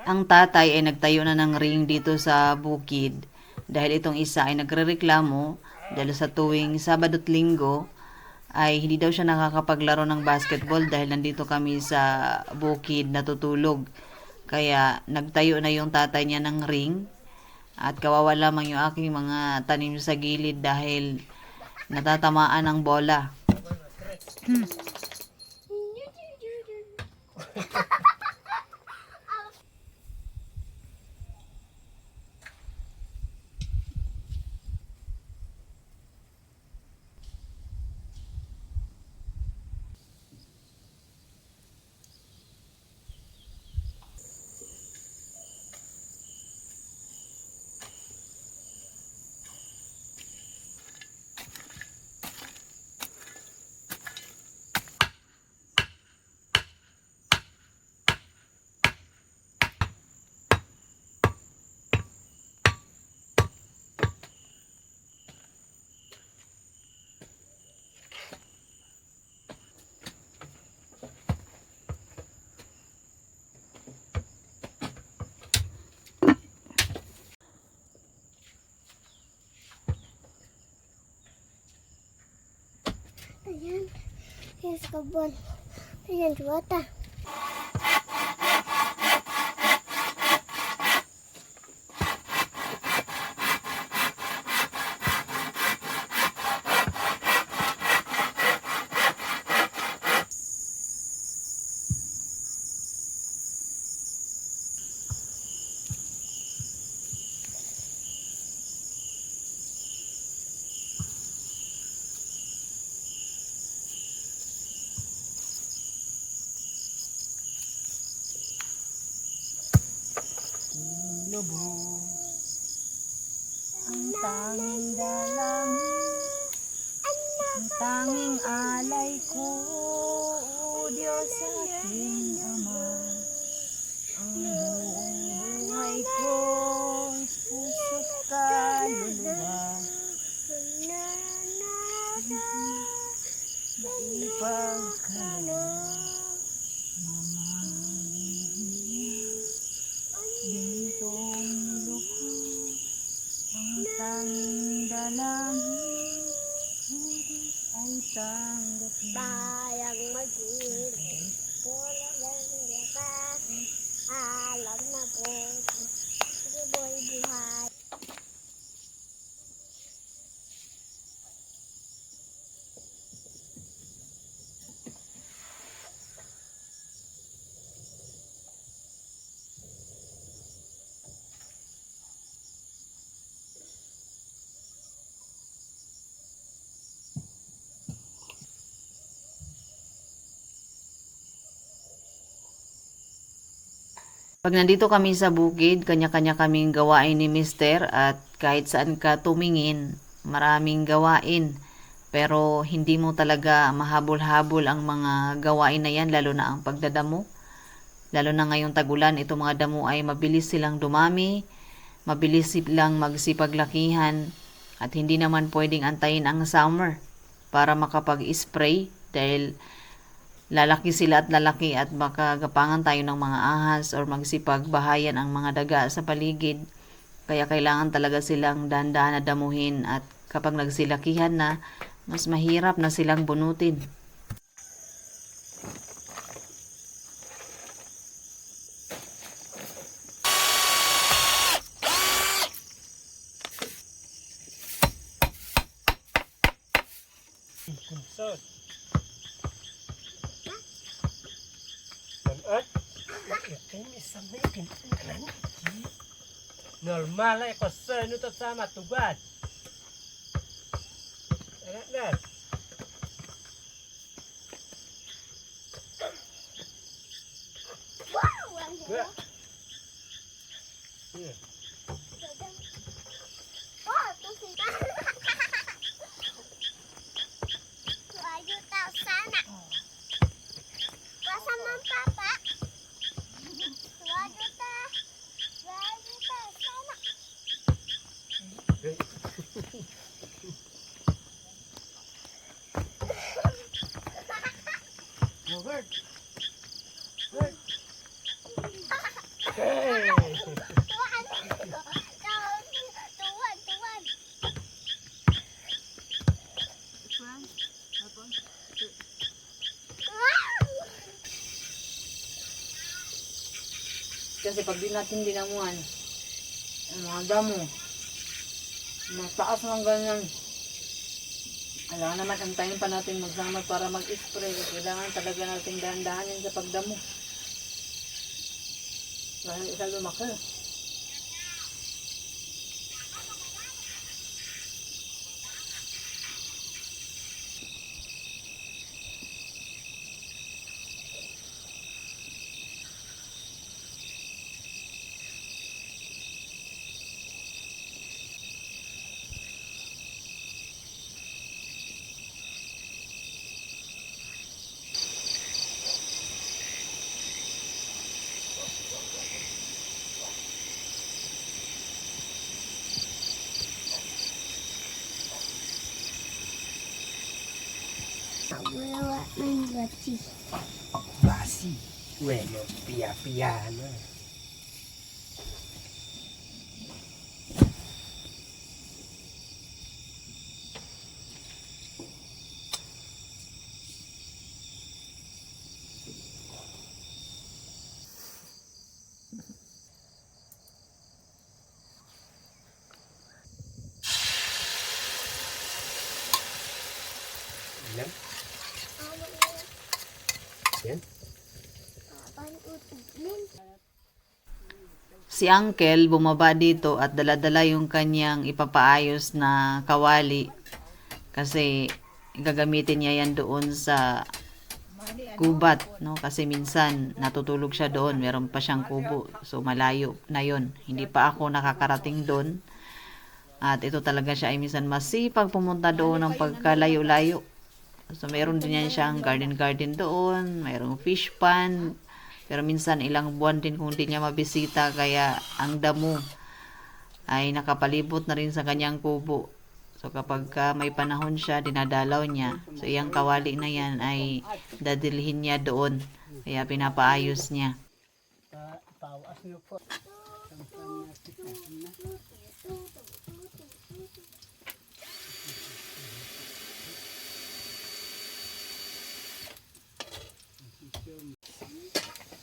Ang tatay ay nagtayo na ng ring dito sa bukid dahil itong isa ay nagrereklamo dahil sa tuwing Sabado at Linggo ay hindi daw siya nakakapaglaro ng basketball dahil nandito kami sa bukid natutulog. Kaya nagtayo na yung tatay niya ng ring at kawawa lamang yung aking mga tanim sa gilid dahil natatamaan ng bola. Ayan, here's kabon. Ayan, juwata. Lubos ang tanging dalangin, ang tanging alay ko, o Diyos aking Ama, ang buong buhay ko, puso't kaluluwa, maipagkaloob, mamahalin gintong lubos, ang tanging dalangin, Diyos ay tanggap mo. Bayang mag-ibig, pula lang yakas, alam na po, buhay buhay. Pag nandito kami sa bukid, kanya-kanya kaming gawain ni Mister at kahit saan ka tumingin, maraming gawain. Pero hindi mo talaga mahabol-habol ang mga gawain na yan, lalo na ang pagdadamo. Lalo na ngayong tagulan, itong mga damo ay mabilis silang dumami, mabilis silang magsipaglakihan, at hindi naman pwedeng antayin ang summer para makapag-spray dahil lalaki sila at lalaki at makagapangan tayo ng mga ahas or magsipagbahayan ang mga daga sa paligid. Kaya kailangan talaga silang dahan-dahan na damuhin at kapag nagsilakihan na, mas mahirap na silang bunutin. Sod. At ini sampai pintuan. Normal ay kosen ito sa matubad. Enak dah. Wow, Iya. oh, ito sila. Tuwayo tayo sana. Kasama ang papa. Tuwayo tayo. Tuwayo tayo sana. Robert. Hey. Kasi pag di natin dinamuhan, ang mga damo, mataas ng ganyan. Alam naman, antayin pa natin magsamad para mag-spray. Kailangan talaga natin dahan-dahanin sa pagdamo. Dahil isa lumaki. Wala ng gati. Basi. Bueno, pia-pia na. Yan. Yan. Paano utublin? Si Uncle bumaba dito at dala-dala yung kanyang ipapaayos na kawali kasi gagamitin niya yan doon sa gubat, no? Kasi minsan natutulog siya doon, meron pa siyang kubo, so malayo na yon. Hindi pa ako nakakarating doon at ito talaga siya ay minsan masipag pumunta doon ng pagkalayo-layo. So meron din yan siyang garden doon, mayroong fish pond. Pero minsan ilang buwan din kung hindi niya mabisita kaya ang damo ay nakapalibot na rin sa kanyang kubo. So kapag may panahon siya, dinadalaw niya. So iyang kawali na yan ay dadilhin niya doon. Kaya pinapaayos niya. Pawas niyo po.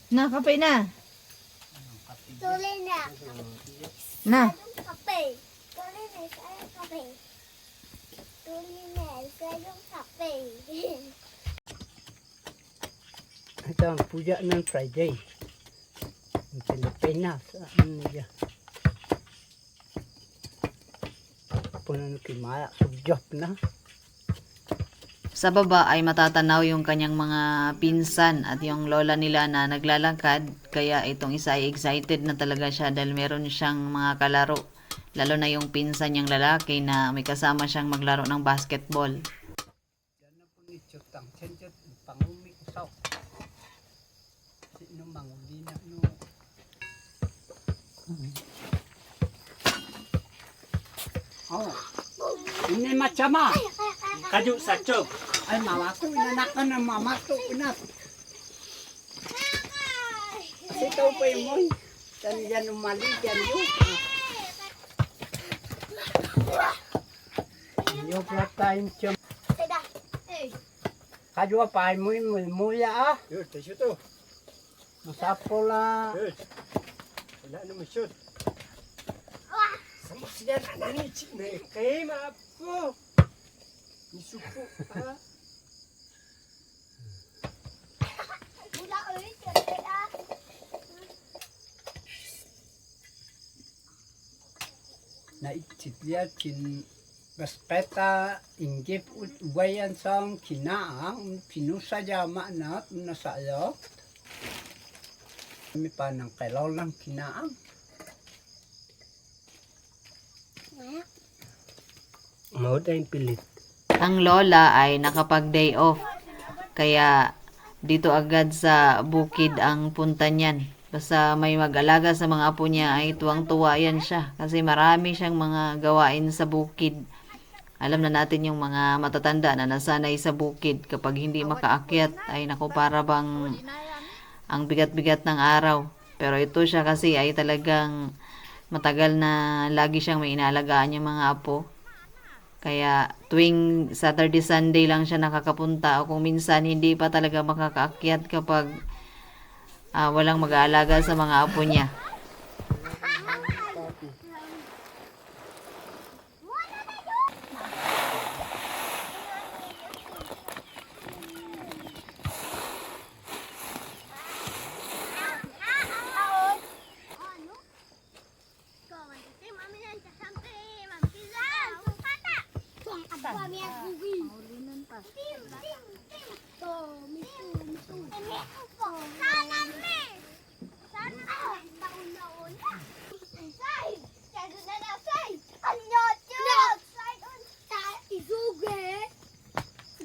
Na, kape na. Tuloy na. Na. Sayong kape. Tuloy na. Sayong kape. Tuloy na. Sayong kape. Ito ang puja ng Friday. Ang Pilipinas. Ano niya? Puno ng kimaya. Sugyot na. Sa baba ay matatanaw yung kanyang mga pinsan at yung lola nila na naglalakad. Kaya itong isa ay excited na talaga siya dahil meron siyang mga kalaro. Lalo na yung pinsan niyang lalaki na may kasama siyang maglaro ng basketball. Yan na po ni Chutang. Senjot. Pangumi usaw. Sino manguli na no. Oh. Ini macam apa? Kaju sacok. Ay, mama ko, inanakan ng mama ko, inak. Kasi ikaw pa yung moy. Saan yan umali, dyan yun. Yung plat tayong chum. Seda. Eh. Kaju apa ay moy, muya ah. Yun, tayo to. Masapo la. Yun. Wala na masyod. Sama siya na nani na kay maapo. Nisupo ha. Mula ulit. Seda. Naitipya kin baspeta inggip uwayan sang kinaang pinusa jama na nasayo. Kami pa ng kailaw lang kinaang. Mau tayong pilit. Ang lola ay nakapag-day off. Kaya dito agad sa bukid ang punta niyan. Basta may mag-alaga sa mga apo niya ay tuwang-tuwa yan siya. Kasi marami siyang mga gawain sa bukid. Alam na natin yung mga matatanda na nasanay sa bukid. Kapag hindi makaakyat ay naku para bang ang bigat-bigat ng araw. Pero ito siya kasi ay talagang matagal na lagi siyang may inaalagaan yung mga apo. Kaya tuwing Saturday, Sunday lang siya nakakapunta o kung minsan hindi pa talaga makakaakyat kapag walang mag-aalaga sa mga apo niya.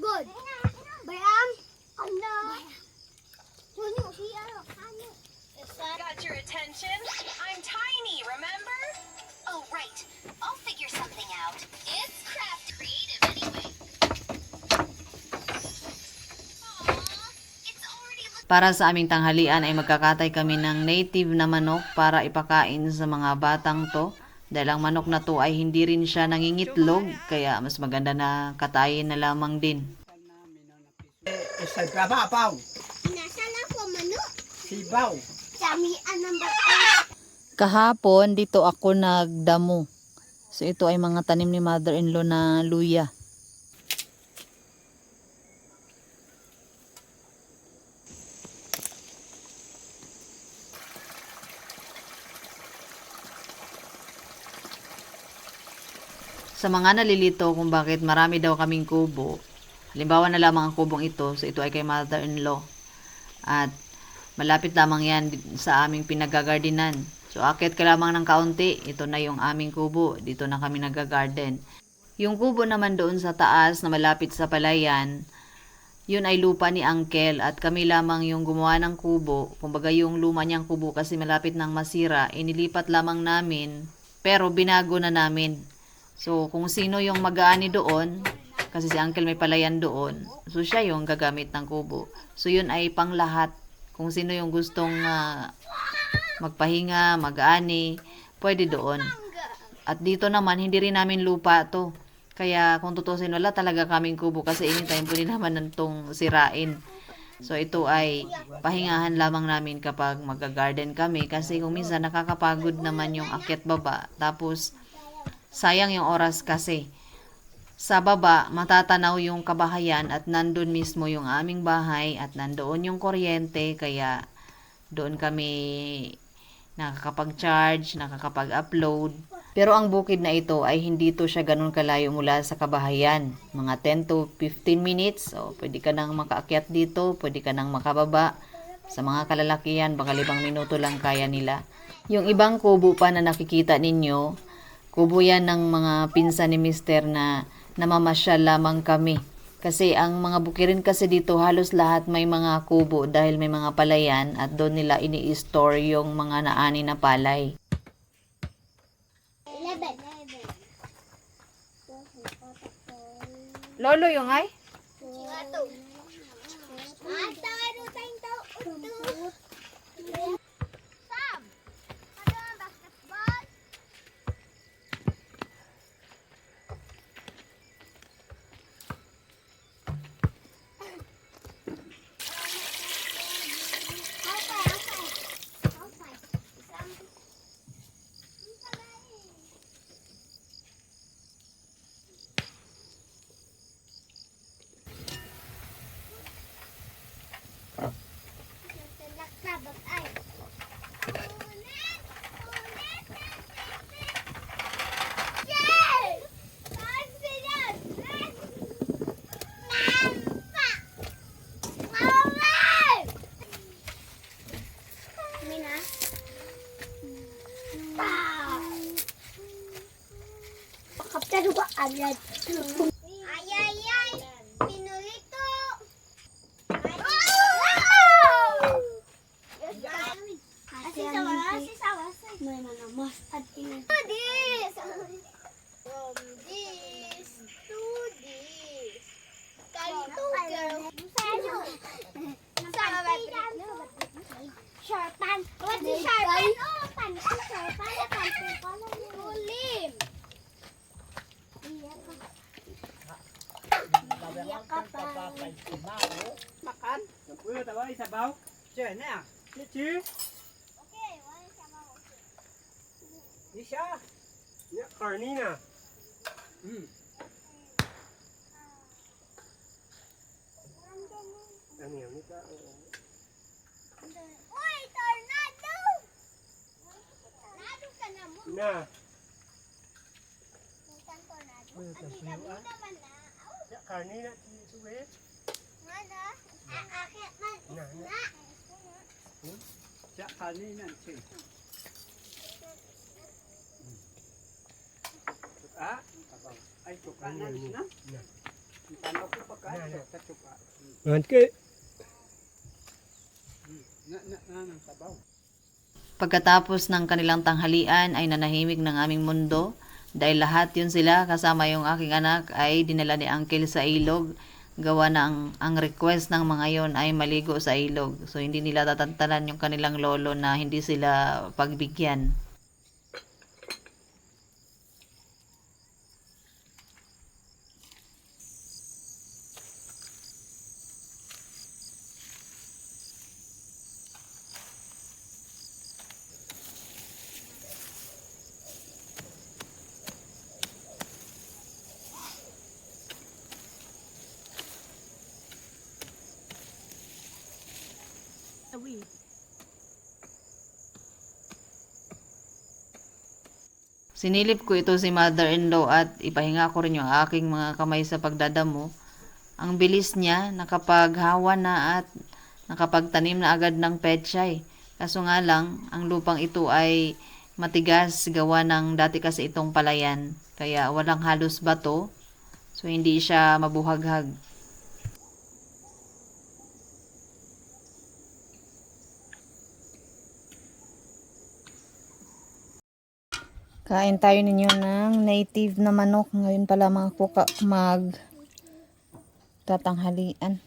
Good. Bayam. Ano? Got your attention? I'm tiny, remember? Oh, right. I'll figure something out. It's craft creative anyway. Aw, it's already Para sa aming tanghalian ay magkakatay kami ng native na manok para ipakain sa mga batang to. Dahil ang manok na to ay hindi rin siya nangingitlog, kaya mas maganda na katayin na lamang din. Isa babaw. Nasa lang po mano. Sibaw. Samian ng Kahapon, dito ako nagdamo. So ito ay mga tanim ni mother-in-law na luya. Sa mga nalilito kung bakit marami daw kaming kubo, halimbawa na lamang ang kubong ito, so ito ay kay mother-in-law. At malapit lamang yan sa aming pinagagardenan. So akit ka lamang ng kaunti, ito na yung aming kubo, dito na kami nagagarden. Yung kubo naman doon sa taas na malapit sa palayan, yun ay lupa ni Uncle at kami lamang yung gumawa ng kubo. Kumbaga yung luma niyang kubo kasi malapit nang masira, inilipat lamang namin, pero binago na namin. So, kung sino yung mag-aani doon, kasi si Uncle may palayan doon, so siya yung gagamit ng kubo. So, yun ay pang lahat. Kung sino yung gustong magpahinga, mag-aani, pwede doon. At dito naman, hindi rin namin lupa to. Kaya, kung tutusin, wala talaga kaming kubo kasi anytime po din naman nantong sirain. So, ito ay pahingahan lamang namin kapag mag-garden kami kasi kung minsan nakakapagod naman yung akyat baba. Tapos, sayang yung oras kasi. Sa baba, matatanaw yung kabahayan at nandun mismo yung aming bahay at nandoon yung kuryente kaya doon kami nakakapag-charge, nakakapag-upload. Pero ang bukid na ito ay hindi to siya ganun kalayo mula sa kabahayan. Mga 10 to 15 minutes. O, pwede ka nang makaakyat dito, pwede ka nang makababa. Sa mga kalalakihan, baka 5 minuto lang kaya nila. Yung ibang kubo pa na nakikita ninyo, kubo yan ng mga pinsan ni Mister na namamasyal lamang kami. Kasi ang mga bukirin kasi dito halos lahat may mga kubo dahil may mga palayan at doon nila ini-store yung mga naani na palay. 11. Lolo yung ay? Ato. Ato, tayong tao. Sam! Ano ang basketball? Kaptado ba agad? Ay, ay, ay! Pinulito! May mga mustard in it. From this to this. Ganito, girl. Sharpan. What's the sharpan? Oh, panty sharpan. Panty color. Ulim. Makan. Pwede tayo isabaw. Diyan na. Cici, Okay, wala siya mau. Isha. Ya, Karnina. Ano yan? Ika, Uy, tornado! Tornado ka na mo. Na. Bukan tornado. Uy, Adi kasi kami yun, naman na. Au, Ya, Karnina. Suwe. mana? Akit man. Na, na. Na. Siya kanina siya. Tuka? Ay, tuka na na. Na. Tanaw ko pa kayo sa tuka. Okay. Na, sabaw. Pagkatapos ng kanilang tanghalian ay nanahimik ng aming mundo dahil lahat yun sila kasama yung aking anak ay dinala ni Uncle sa ilog. Gawa na ang request ng mga yon ay maligo sa ilog. So hindi nila tatantanan yung kanilang lolo na hindi sila pagbigyan. Sinilip ko ito si mother-in-law at ipahinga ko rin yung aking mga kamay sa pagdadamo. Ang bilis niya, nakapaghawa na at nakapagtanim na agad ng pechay. Kaso nga lang, ang lupang ito ay matigas gawa ng dati kasi itong palayan. Kaya walang halos bato, so hindi siya mabuhaghag. Kain tayo ninyo ng native na manok. Ngayon pala mga kuka mag tatanghalian.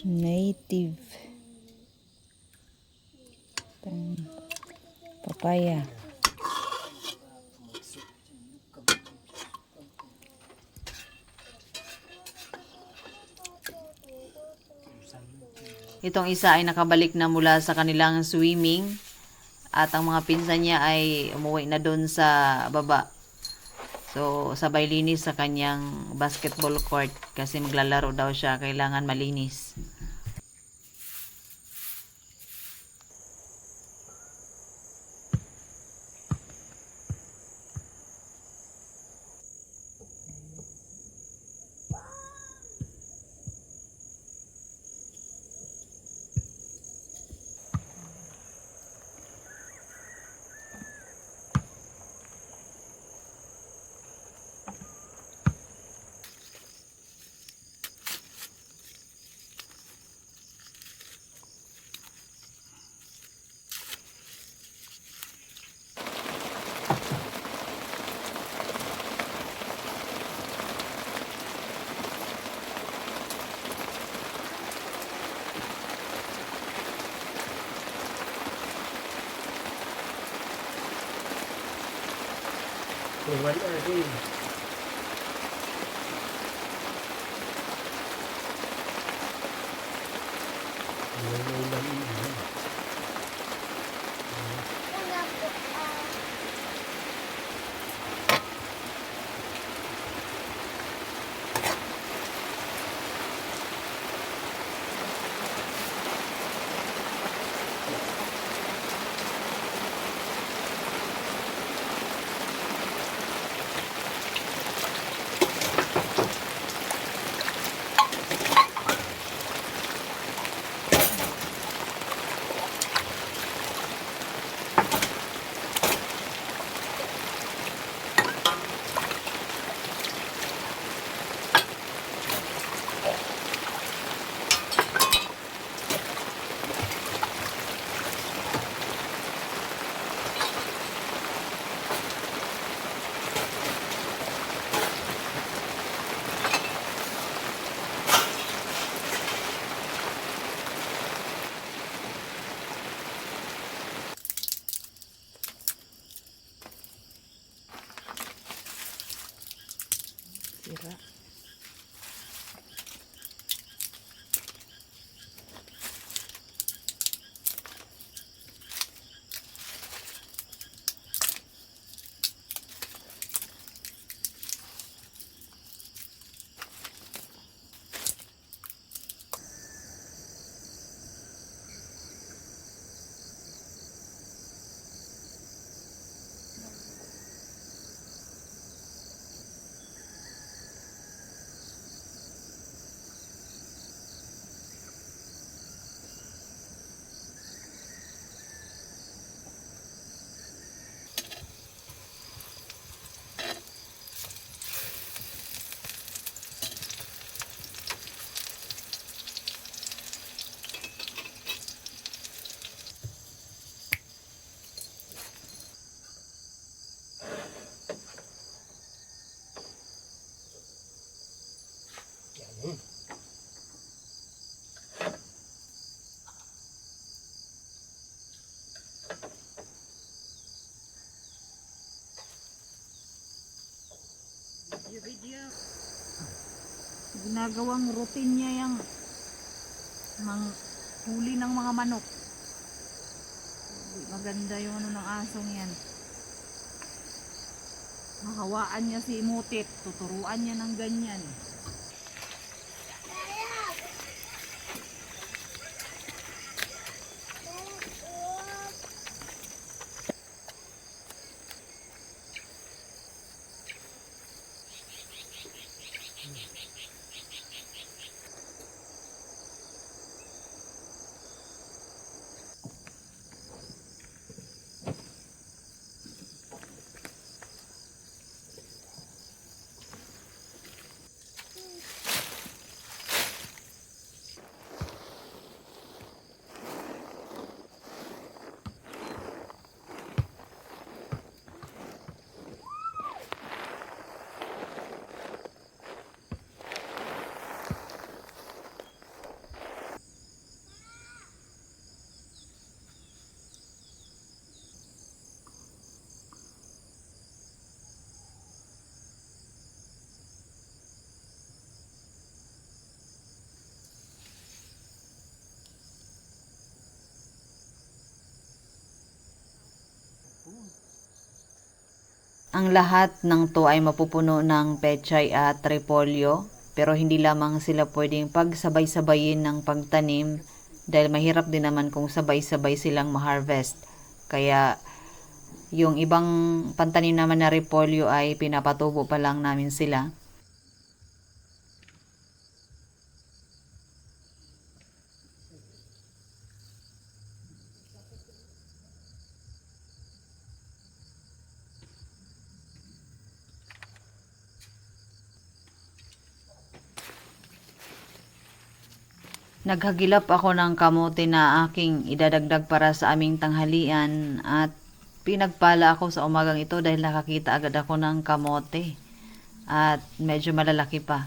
Native. Papaya. Itong isa ay nakabalik na mula sa kanilang swimming at ang mga pinsan niya ay umuwi na doon sa baba. So, sabay linis sa kanyang basketball court kasi maglalaro daw siya, kailangan malinis. Tuwan rin. Ginagawang routine niya yung huli ng mga manok. Maganda yung ano ng asong yan. Mahawaan niya si Imutit, tuturuan niya ng ganyan. Ang lahat ng to ay mapupuno ng pechay at repolyo, pero hindi lamang sila pwedeng pagsabay-sabayin ng pagtanim dahil mahirap din naman kung sabay-sabay silang ma-harvest. Kaya yung ibang pantanim naman na repolyo ay pinapatubo pa lang namin sila. Naghagilap ako ng kamote na aking idadagdag para sa aming tanghalian at pinagpala ako sa umagang ito dahil nakakita agad ako ng kamote at medyo malalaki pa.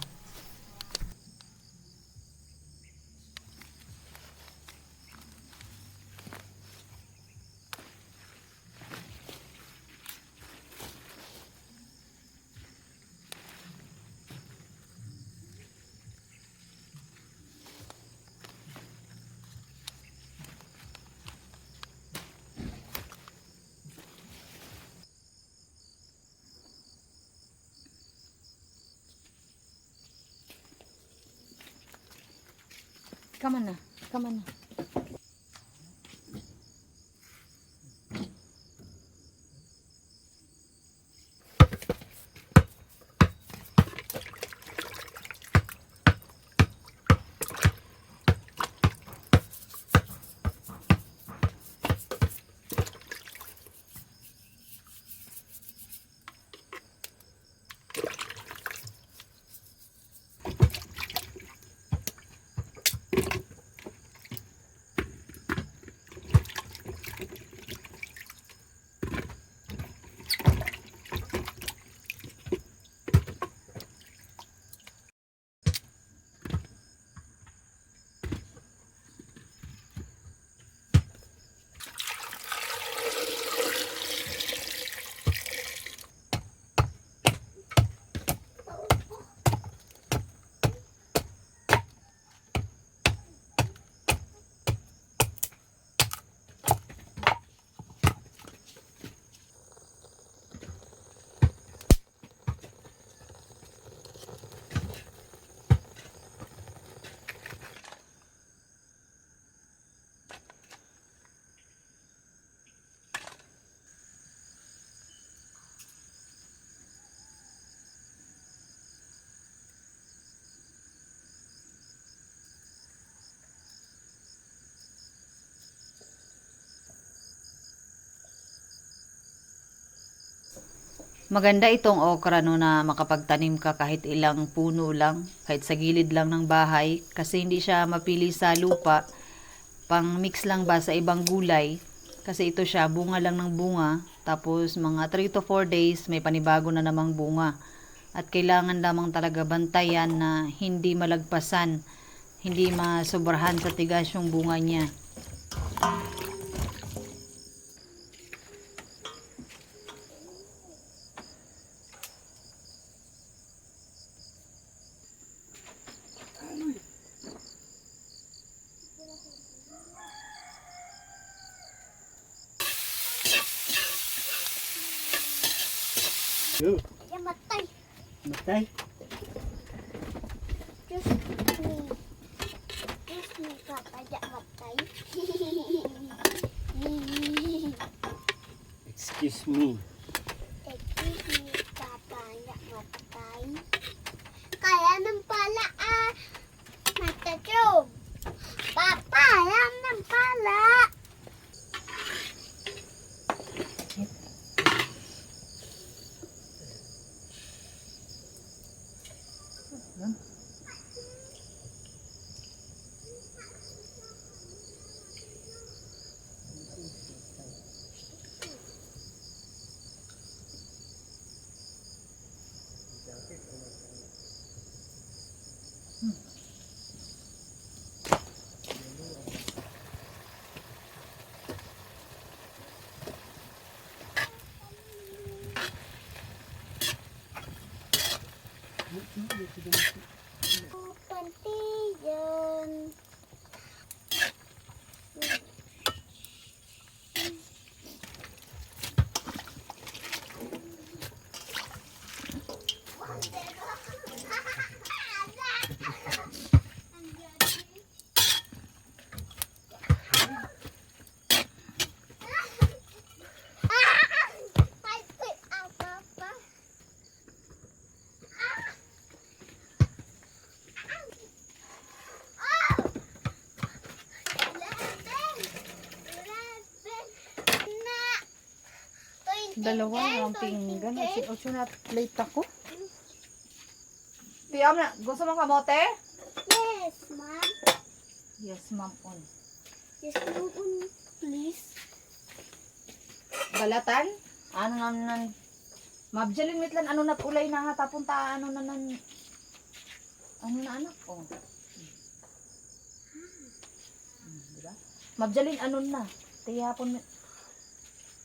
Come on na, come on na. Maganda itong okra no na makapagtanim ka kahit ilang puno lang, kahit sa gilid lang ng bahay kasi hindi siya mapili sa lupa. Pang mix lang ba sa ibang gulay kasi ito siya bunga lang ng bunga tapos mga 3 to 4 days may panibago na namang bunga. at kailangan lamang talaga bantayan na hindi malagpasan, hindi masobrahan sa tigas yung bunga niya. Yo, Dia matay. matay. Just me. Just me, Papa. Dia matay. Excuse me. Excuse me, Papa. Dia matay. Kaya ng pala matachog. Papa, alam ng pala. Pantiyan. Dalawa ang pinggan. Ocho na plate ako. Tiyam na. Gusto mo kamote? Yes, ma'am. Yes, ma'am. On. Yes, ma'am. Please. Balatan? Ano nga nan? Mabjalin mitlan ano na ulay na nga tapon ta ano na nan. Ano na anak? Oh. Diba? Mabjalin ano na. Tiyapon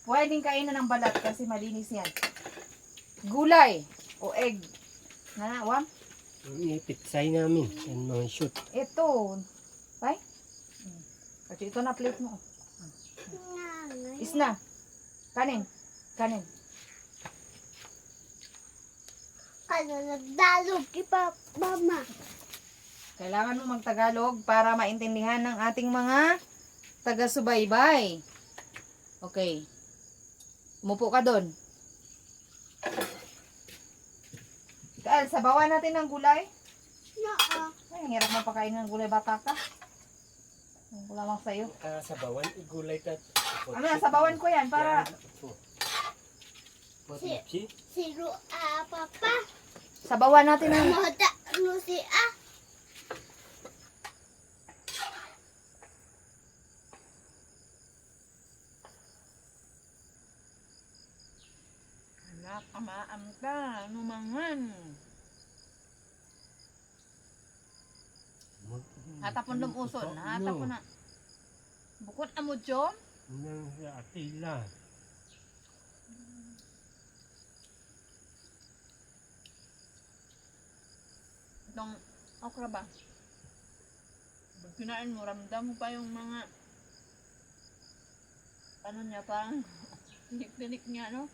pwedeng kainan ng balat kasi malinis yan. Gulay o egg. Na, wam? Ang ipitsay namin. Yan mga shoot. Ito. Tay? Kasi ito na plate mo. Isna. Kanin. Kanin. Ano nagdalog ipa mama. Kailangan mo magtagalog para maintindihan ng ating mga taga-subaybay. Okay. Umupo ka doon. Kaal, sabawan natin ng gulay. Oo. Ay, ang hirap mo pakain ng gulay, bata ka. Ang kulamang sa'yo. Sabawan, igulay tat. Ano na, sabawan ko yan para Potipsi. Siro papa. sabawan natin ng... Moda no si Anak, amaam ka. Numangan. Hatapon lumuson. Hatapon na. Bukod amo John. Nang sa atila. Itong okra ba? Pag kinain mo, ramdam mo pa yung mga ano niya, parang tinik-tinik niya, no?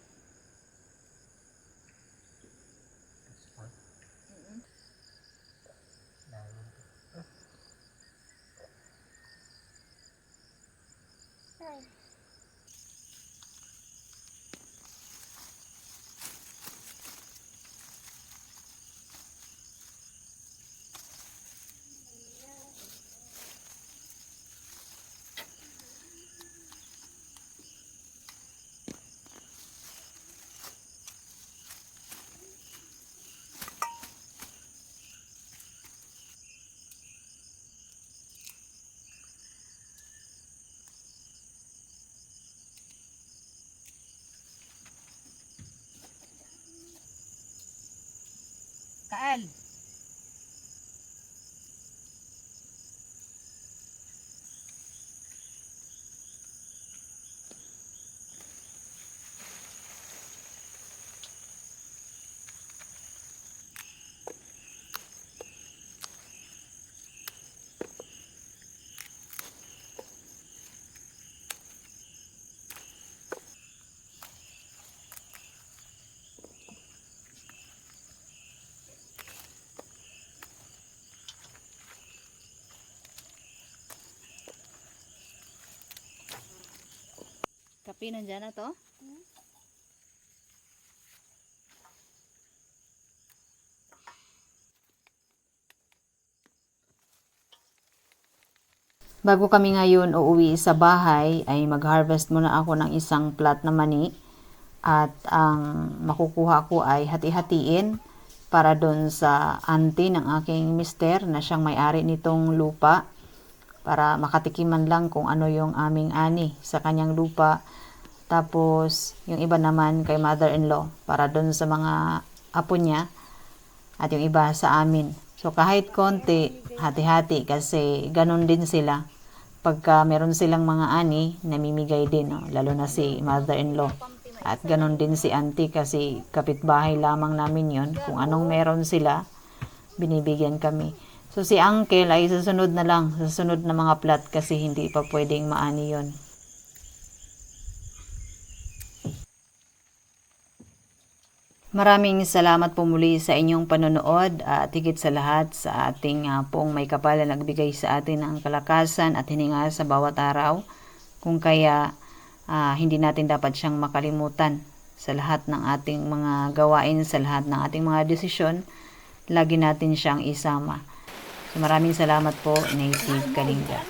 Saan? Kape nandyan na to? Bago kami ngayon uuwi sa bahay, ay mag-harvest muna ako ng isang plat na mani. At ang makukuha ko ay hati-hatiin para doon sa auntie ng aking mister na siyang may-ari nitong lupa. Para makatikiman lang kung ano yung aming ani sa kanyang lupa. Tapos, yung iba naman kay mother-in-law para doon sa mga apo niya at yung iba sa amin. So, kahit konti, hati-hati kasi ganun din sila. Pagka meron silang mga ani, namimigay din, no? Lalo na si mother-in-law. At ganun din si auntie kasi kapitbahay lamang namin yon. Kung anong meron sila, binibigyan kami. So, si uncle ay susunod na lang, susunod na mga plat kasi hindi pa pwedeng maani yon. Maraming salamat po muli sa inyong panonood at higit sa lahat sa ating pong may kapal na nagbigay sa atin ng kalakasan at hininga sa bawat araw. Kung kaya hindi natin dapat siyang makalimutan sa lahat ng ating mga gawain, sa lahat ng ating mga desisyon, lagi natin siyang isama. So maraming salamat po, Native Kalinga.